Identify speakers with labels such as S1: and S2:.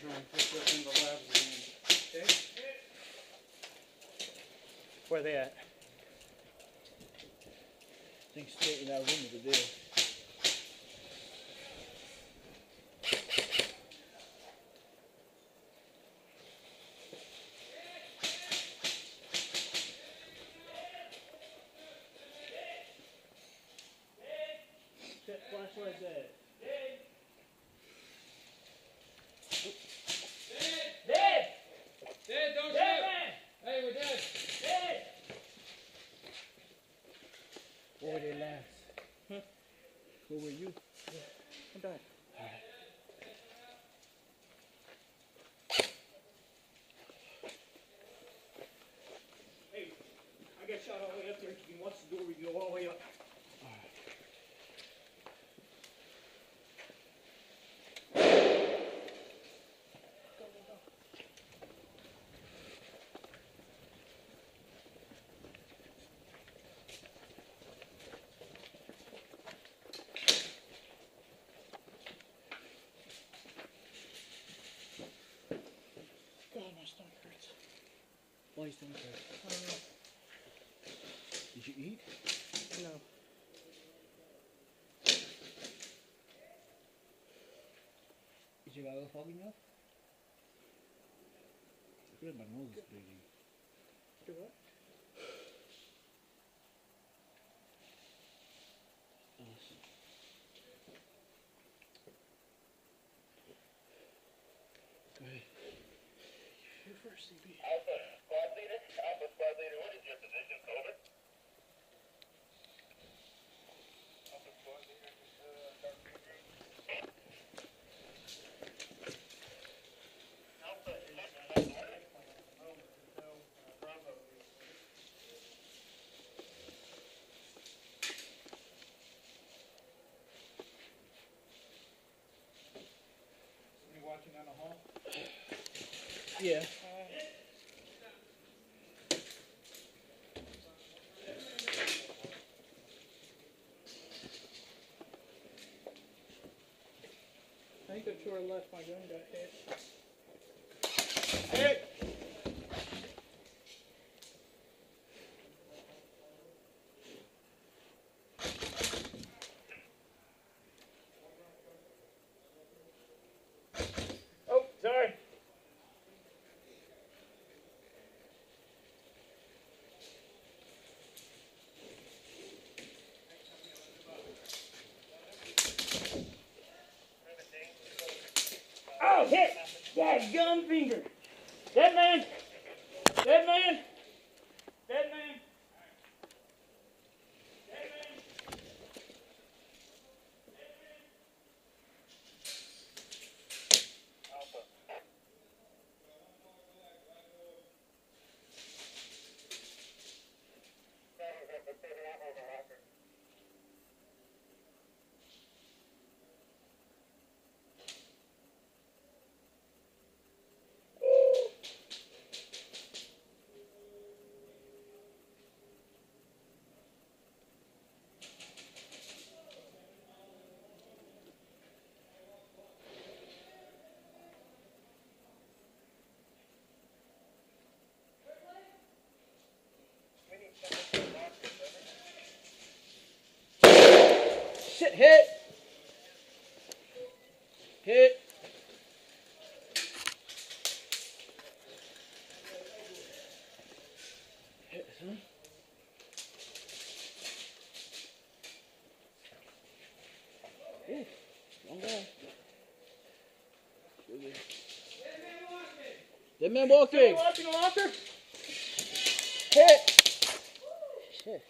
S1: Alright, let's look in the labs again. Okay?
S2: Where they at? I think straight in that room over there. Set flashlight dead.
S1: Dad, don't shoot! Hey, we're dead!
S2: Where were they last? Huh? Where were you?
S1: I'm done. Hey, I got shot all the way up there. If you can watch the door, we can go all the way up.
S2: God, my stomach hurts. Why your stomach hurts?
S1: I don't know.
S2: Did you eat?
S1: No.
S2: Is your eye fogging up? I feel like my nose is bleeding.
S1: Do what?
S2: Go ahead. You're first, CB.
S3: Alpha squad leader, what is your position, over? Alpha squad leader, Dark Group. Alpha is Bravo.
S1: Somebody watching down the hall?
S2: Yeah.
S1: I think the to our left, my gun got hit. Hey! Oh, sorry. Oh, hit! That gun finger! Dead man! Dead man! Dead man! Dead man!
S3: Alpha.
S2: Shit, hit! Hit! Hit, son. Ooh, long guy. Dead man walking!
S1: Watching the locker?
S2: Hit! Shit.